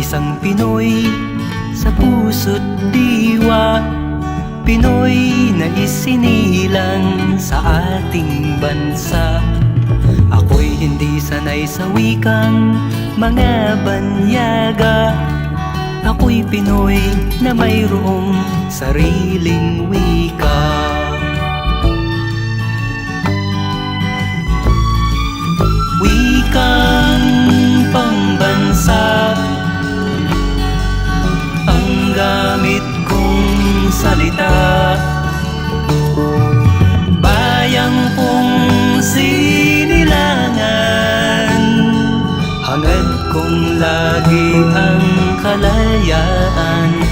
Isang Pinoy sa puso't diwa, Pinoy na isinilang sa ating bansa. Ako'y hindi sanay sa wikang mga banyaga. Ako'y Pinoy na mayroong sariling wika. Wikang pambansa ang gamit kong salita. Bayang kong sinilangan, hangad kong lagi ang kalayaan.